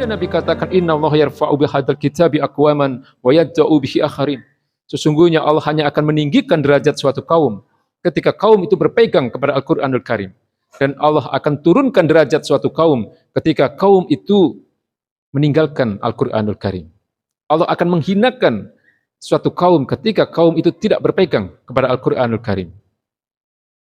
Kemudian Nabi katakan, Inna Allah yarfa'u bihadzal kitabi aqwaman wa yad'u bihi akharin. Sesungguhnya Allah hanya akan meninggikan derajat suatu kaum ketika kaum itu berpegang kepada Al-Qur'anul Karim. Dan Allah akan turunkan derajat suatu kaum ketika kaum itu meninggalkan Al-Qur'anul Karim. Allah akan menghinakan suatu kaum ketika kaum itu tidak berpegang kepada Al-Qur'anul Karim.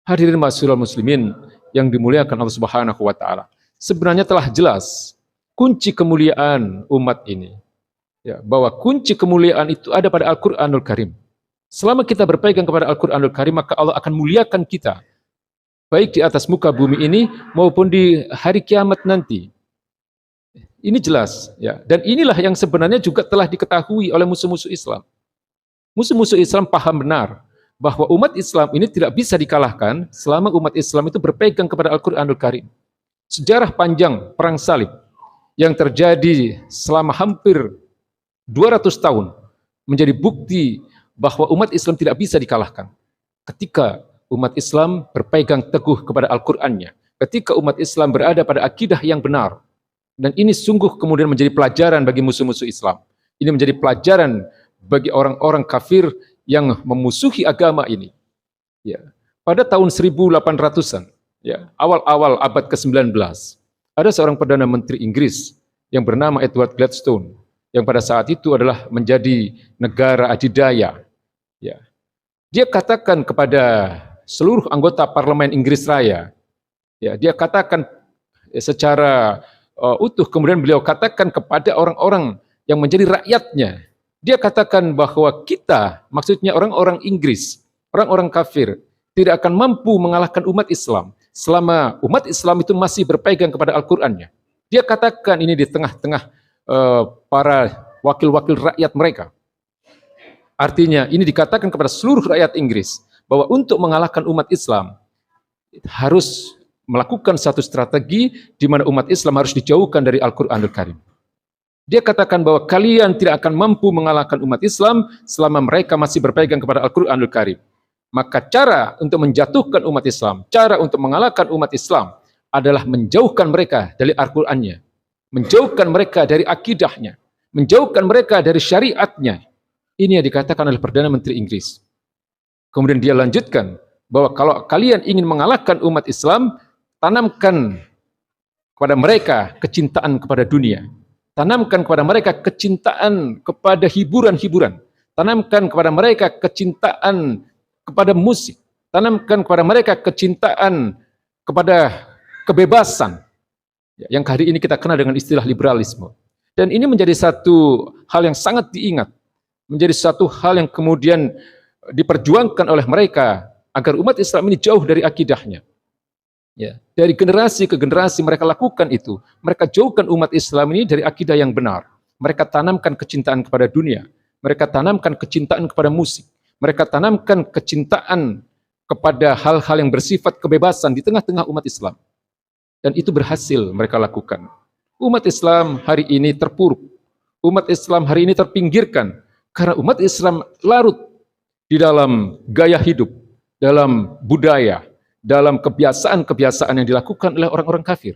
Hadirin ma'asyiral muslimin yang dimuliakan Allah Subhanahu wa taala. Sebenarnya telah jelas kunci kemuliaan umat ini. Ya, bahwa kunci kemuliaan itu ada pada Al-Qur'anul Karim. Selama kita berpegang kepada Al-Qur'anul Karim, maka Allah akan muliakan kita. Baik di atas muka bumi ini maupun di hari kiamat nanti. Ini jelas, ya. Dan inilah yang sebenarnya juga telah diketahui oleh musuh-musuh Islam. Musuh-musuh Islam paham benar bahwa umat Islam ini tidak bisa dikalahkan selama umat Islam itu berpegang kepada Al-Qur'anul Karim. Sejarah panjang perang salib yang terjadi selama hampir 200 tahun menjadi bukti bahwa umat Islam tidak bisa dikalahkan. Ketika umat Islam berpegang teguh kepada Al-Qur'annya, ketika umat Islam berada pada akidah yang benar. Dan ini sungguh kemudian menjadi pelajaran bagi musuh-musuh Islam. Ini menjadi pelajaran bagi orang-orang kafir yang memusuhi agama ini. Ya. Pada tahun 1800-an, ya, awal-awal abad ke-19, ada seorang Perdana Menteri Inggris yang bernama Edward Gladstone, yang pada saat itu adalah menjadi negara adidaya. Ya. Dia katakan kepada seluruh anggota parlemen Inggris Raya, ya, dia katakan secara utuh, kemudian beliau katakan kepada orang-orang yang menjadi rakyatnya, dia katakan bahwa kita, maksudnya orang-orang Inggris, orang-orang kafir, tidak akan mampu mengalahkan umat Islam selama umat Islam itu masih berpegang kepada Al-Qur'annya. Dia katakan ini di tengah-tengah para wakil-wakil rakyat mereka. Artinya ini dikatakan kepada seluruh rakyat Inggris bahwa untuk mengalahkan umat Islam harus melakukan satu strategi di mana umat Islam harus dijauhkan dari Al-Qur'anul Karim. Dia katakan bahwa kalian tidak akan mampu mengalahkan umat Islam selama mereka masih berpegang kepada Al-Qur'anul Karim. Maka cara untuk menjatuhkan umat Islam, cara untuk mengalahkan umat Islam adalah menjauhkan mereka dari Al-Qur'annya, menjauhkan mereka dari akidahnya, menjauhkan mereka dari syariatnya. Ini yang dikatakan oleh Perdana Menteri Inggris. Kemudian dia lanjutkan bahwa kalau kalian ingin mengalahkan umat Islam, tanamkan kepada mereka kecintaan kepada dunia. Tanamkan kepada mereka kecintaan kepada hiburan-hiburan. Tanamkan kepada mereka kecintaan kepada musik. Tanamkan kepada mereka kecintaan kepada kebebasan. Yang hari ini kita kenal dengan istilah liberalisme. Dan ini menjadi satu hal yang sangat diingat. Menjadi satu hal yang kemudian diperjuangkan oleh mereka agar umat Islam ini jauh dari akidahnya. Ya, dari generasi ke generasi mereka lakukan itu. Mereka jauhkan umat Islam ini dari akidah yang benar. Mereka tanamkan kecintaan kepada dunia. Mereka tanamkan kecintaan kepada musik. Mereka tanamkan kecintaan kepada hal-hal yang bersifat kebebasan di tengah-tengah umat Islam. Dan itu berhasil mereka lakukan. Umat Islam hari ini terpuruk. Umat Islam hari ini terpinggirkan. Karena umat Islam larut di dalam gaya hidup, dalam budaya, dalam kebiasaan-kebiasaan yang dilakukan oleh orang-orang kafir.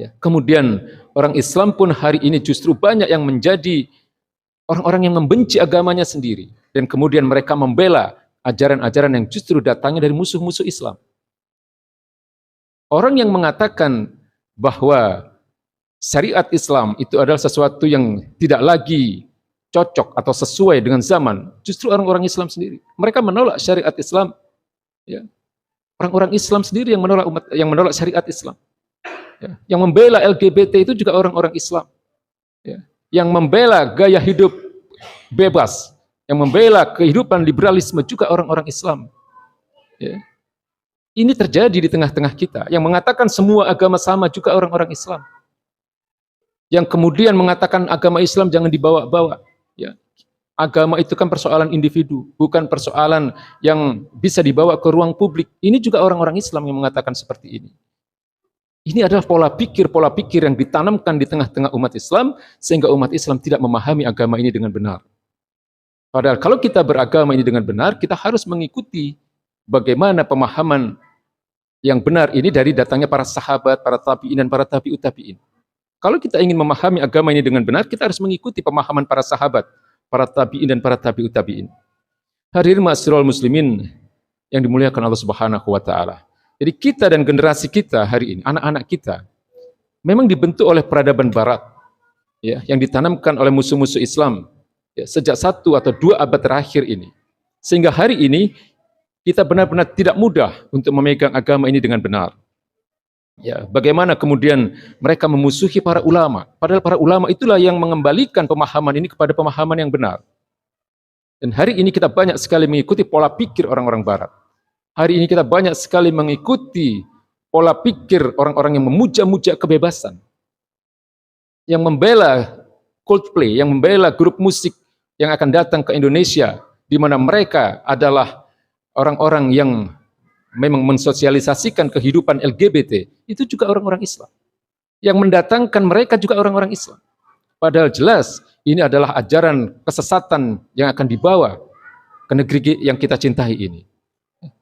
Ya. Kemudian orang Islam pun hari ini justru banyak yang menjadi orang-orang yang membenci agamanya sendiri. Dan kemudian mereka membela ajaran-ajaran yang justru datangnya dari musuh-musuh Islam. Orang yang mengatakan bahwa syariat Islam itu adalah sesuatu yang tidak lagi cocok atau sesuai dengan zaman, justru orang-orang Islam sendiri. Mereka menolak syariat Islam. Ya. Orang-orang Islam sendiri yang menolak syariat Islam. Ya. Yang membela LGBT itu juga orang-orang Islam. Ya. Yang membela gaya hidup bebas, yang membela kehidupan liberalisme juga orang-orang Islam. Ya. Ini terjadi di tengah-tengah kita. Yang mengatakan semua agama sama juga orang-orang Islam. Yang kemudian mengatakan agama Islam jangan dibawa-bawa. Ya. Agama itu kan persoalan individu, bukan persoalan yang bisa dibawa ke ruang publik. Ini juga orang-orang Islam yang mengatakan seperti ini. Ini adalah pola pikir yang ditanamkan di tengah-tengah umat Islam, sehingga umat Islam tidak memahami agama ini dengan benar. Padahal kalau kita beragama ini dengan benar, kita harus mengikuti bagaimana pemahaman yang benar ini dari datangnya para sahabat, para tabi'in dan para tabi'ut tabi'in. Kalau kita ingin memahami agama ini dengan benar, kita harus mengikuti pemahaman para sahabat, para tabi'in dan para tabi'ut tabi'in. Hadirin ma'asyiral muslimin yang dimuliakan Allah Subhanahu wa taala. Jadi kita dan generasi kita hari ini, anak-anak kita memang dibentuk oleh peradaban barat, ya, yang ditanamkan oleh musuh-musuh Islam, ya, sejak 1 atau 2 abad terakhir ini. Sehingga hari ini kita benar-benar tidak mudah untuk memegang agama ini dengan benar. Ya, bagaimana kemudian mereka memusuhi para ulama, padahal para ulama itulah yang mengembalikan pemahaman ini kepada pemahaman yang benar. Dan hari ini kita banyak sekali mengikuti pola pikir orang-orang barat. Hari ini kita banyak sekali mengikuti pola pikir orang-orang yang memuja-muja kebebasan, yang membela Coldplay, yang membela grup musik yang akan datang ke Indonesia, di mana mereka adalah orang-orang yang memang mensosialisasikan kehidupan LGBT, itu juga orang-orang Islam. Yang mendatangkan mereka juga orang-orang Islam. Padahal jelas ini adalah ajaran kesesatan yang akan dibawa ke negeri yang kita cintai ini.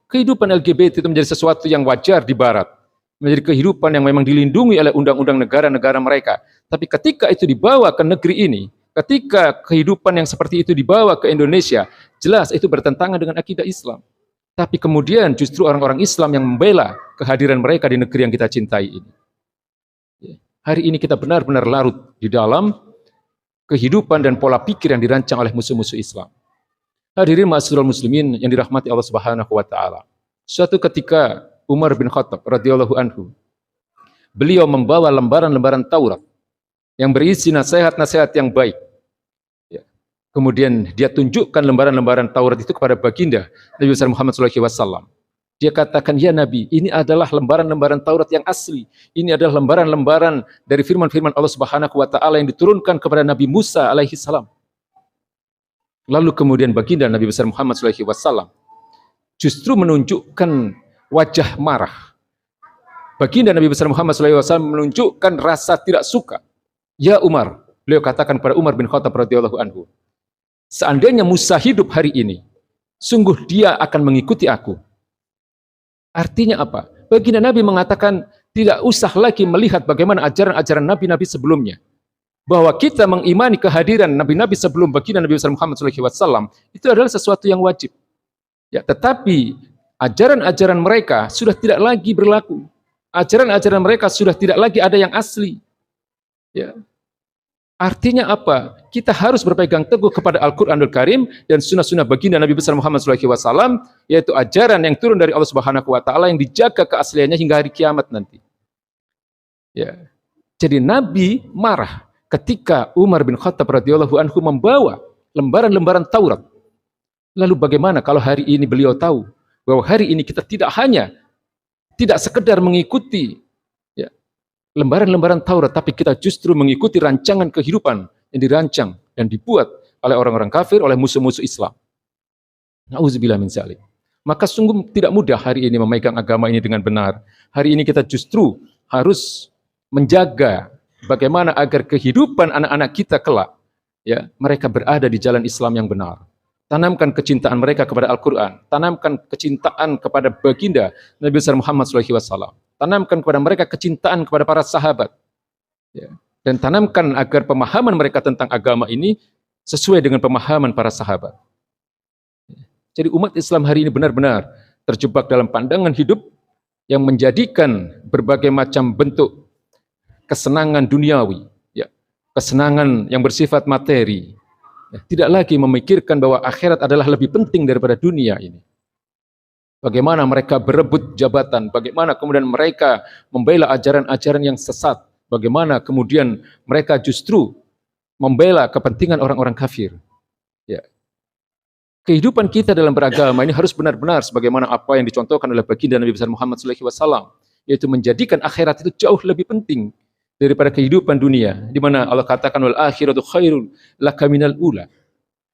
Kehidupan LGBT itu menjadi sesuatu yang wajar di Barat, menjadi kehidupan yang memang dilindungi oleh undang-undang negara-negara mereka. Tapi ketika itu dibawa ke negeri ini, ketika kehidupan yang seperti itu dibawa ke Indonesia, jelas itu bertentangan dengan akidah Islam. Tapi kemudian justru orang-orang Islam yang membela kehadiran mereka di negeri yang kita cintai ini. Hari ini kita benar-benar larut di dalam kehidupan dan pola pikir yang dirancang oleh musuh-musuh Islam. Hadirin ma'asyiral muslimin yang dirahmati Allah Subhanahu wa taala. Suatu ketika Umar bin Khattab radhiyallahu anhu, beliau membawa lembaran-lembaran Taurat yang berisi nasihat-nasihat yang baik. Kemudian dia tunjukkan lembaran-lembaran Taurat itu kepada baginda Nabi besar Muhammad SAW. Dia katakan, ya Nabi, ini adalah lembaran-lembaran Taurat yang asli. Ini adalah lembaran-lembaran dari firman-firman Allah Subhanahu wa taala yang diturunkan kepada Nabi Musa alaihi salam. Lalu kemudian baginda Nabi besar Muhammad SAW justru menunjukkan wajah marah. Baginda Nabi besar Muhammad SAW menunjukkan rasa tidak suka. Ya Umar, beliau katakan pada Umar bin Khattab radhiyallahu anhu, seandainya Musa hidup hari ini, sungguh dia akan mengikuti aku. Artinya apa? Baginda Nabi mengatakan tidak usah lagi melihat bagaimana ajaran-ajaran nabi-nabi sebelumnya. Bahwa kita mengimani kehadiran nabi-nabi sebelum baginda Nabi Muhammad SAW itu adalah sesuatu yang wajib. Ya, tetapi ajaran-ajaran mereka sudah tidak lagi berlaku. Ajaran-ajaran mereka sudah tidak lagi ada yang asli. Ya. Artinya apa? Kita harus berpegang teguh kepada Al-Quranul Karim dan sunnah-sunnah baginda Nabi besar Muhammad SAW, yaitu ajaran yang turun dari Allah Subhanahu wa taala yang dijaga keasliannya hingga hari kiamat nanti. Ya. Jadi Nabi marah ketika Umar bin Khattab radhiyallahu anhu membawa lembaran-lembaran Taurat. Lalu bagaimana kalau hari ini beliau tahu bahwa hari ini kita tidak sekedar mengikuti lembaran-lembaran Taurat, tapi kita justru mengikuti rancangan kehidupan yang dirancang dan dibuat oleh orang-orang kafir, oleh musuh-musuh Islam. Nauzubillah min dzalik. Maka sungguh tidak mudah hari ini memegang agama ini dengan benar. Hari ini kita justru harus menjaga bagaimana agar kehidupan anak-anak kita kelak, ya, mereka berada di jalan Islam yang benar. Tanamkan kecintaan mereka kepada Al-Quran, tanamkan kecintaan kepada baginda Nabi besar Muhammad SAW. Tanamkan kepada mereka kecintaan kepada para sahabat. Ya. Dan tanamkan agar pemahaman mereka tentang agama ini sesuai dengan pemahaman para sahabat. Jadi umat Islam hari ini benar-benar terjebak dalam pandangan hidup yang menjadikan berbagai macam bentuk kesenangan duniawi, ya, kesenangan yang bersifat materi. Ya, tidak lagi memikirkan bahwa akhirat adalah lebih penting daripada dunia ini. Bagaimana mereka berebut jabatan, bagaimana kemudian mereka membela ajaran-ajaran yang sesat, bagaimana kemudian mereka justru membela kepentingan orang-orang kafir. Ya. Kehidupan kita dalam beragama ini harus benar-benar sebagaimana apa yang dicontohkan oleh baginda Nabi besar Muhammad SAW, yaitu menjadikan akhirat itu jauh lebih penting daripada kehidupan dunia, di mana Allah katakan wal akhiratu khairun laka minal ula.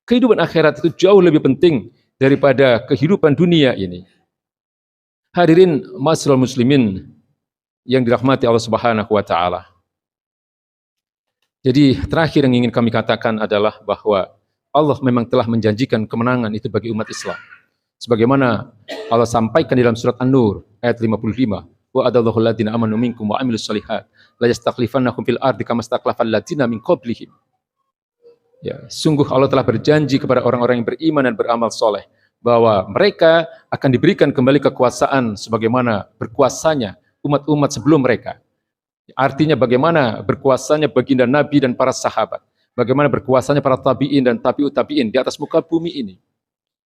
Kehidupan akhirat itu jauh lebih penting daripada kehidupan dunia ini. Hadirin ma'asyiral muslimin yang dirahmati Allah Subhanahu wa taala. Jadi terakhir yang ingin kami katakan adalah bahwa Allah memang telah menjanjikan kemenangan itu bagi umat Islam. Sebagaimana Allah sampaikan dalam surat An-Nur ayat 55, Wa adallahu alladziina aamanu minkum wa 'amilus shalihat la yastakhlifannahum fil ardi kama istakhlafal ladziina min qablihim. Ya, sungguh Allah telah berjanji kepada orang-orang yang beriman dan beramal soleh bahwa mereka akan diberikan kembali kekuasaan sebagaimana berkuasanya umat-umat sebelum mereka. Artinya bagaimana berkuasanya baginda Nabi dan para sahabat, bagaimana berkuasanya para tabi'in dan tabi'ut tabi'in di atas muka bumi ini.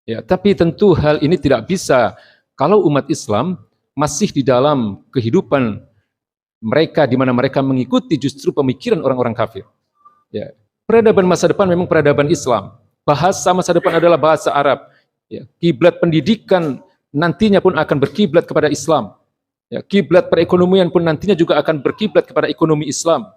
Ya, tapi tentu hal ini tidak bisa kalau umat Islam masih di dalam kehidupan mereka di mana mereka mengikuti justru pemikiran orang-orang kafir. Ya, peradaban masa depan memang peradaban Islam. Bahasa masa depan adalah bahasa Arab. Ya, kiblat pendidikan nantinya pun akan berkiblat kepada Islam. Ya, kiblat perekonomian pun nantinya juga akan berkiblat kepada ekonomi Islam.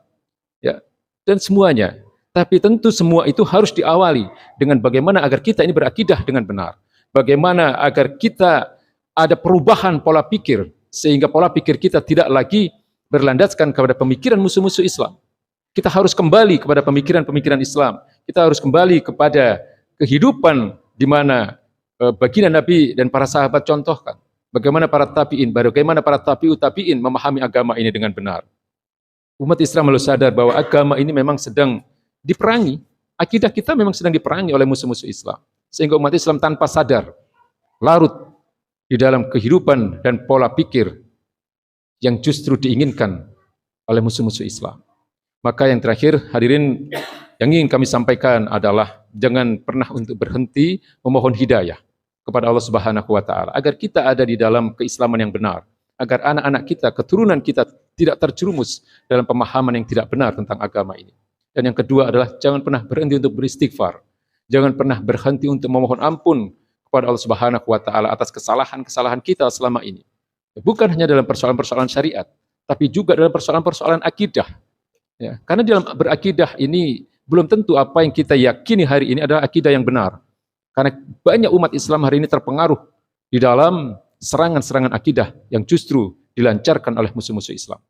Ya, dan semuanya. Tapi tentu semua itu harus diawali dengan bagaimana agar kita ini berakidah dengan benar. Bagaimana agar kita ada perubahan pola pikir sehingga pola pikir kita tidak lagi berlandaskan kepada pemikiran musuh-musuh Islam. Kita harus kembali kepada pemikiran-pemikiran Islam. Kita harus kembali kepada kehidupan di mana baginda Nabi dan para sahabat contohkan. Bagaimana para tabi'in, bagaimana para tabi'ut tabi'in memahami agama ini dengan benar. Umat Islam harus sadar bahwa agama ini memang sedang diperangi. Akidah kita memang sedang diperangi oleh musuh-musuh Islam. Sehingga umat Islam tanpa sadar larut di dalam kehidupan dan pola pikir yang justru diinginkan oleh musuh-musuh Islam. Maka yang terakhir, hadirin, yang ingin kami sampaikan adalah jangan pernah untuk berhenti memohon hidayah kepada Allah Subhanahu wa taala agar kita ada di dalam keislaman yang benar, agar anak-anak kita, keturunan kita tidak terjerumus dalam pemahaman yang tidak benar tentang agama ini. Dan yang kedua adalah jangan pernah berhenti untuk beristighfar. Jangan pernah berhenti untuk memohon ampun kepada Allah Subhanahu wa taala atas kesalahan-kesalahan kita selama ini. Bukan hanya dalam persoalan-persoalan syariat, tapi juga dalam persoalan-persoalan akidah. Ya, karena dalam berakidah ini belum tentu apa yang kita yakini hari ini adalah akidah yang benar. Karena banyak umat Islam hari ini terpengaruh di dalam serangan-serangan akidah yang justru dilancarkan oleh musuh-musuh Islam.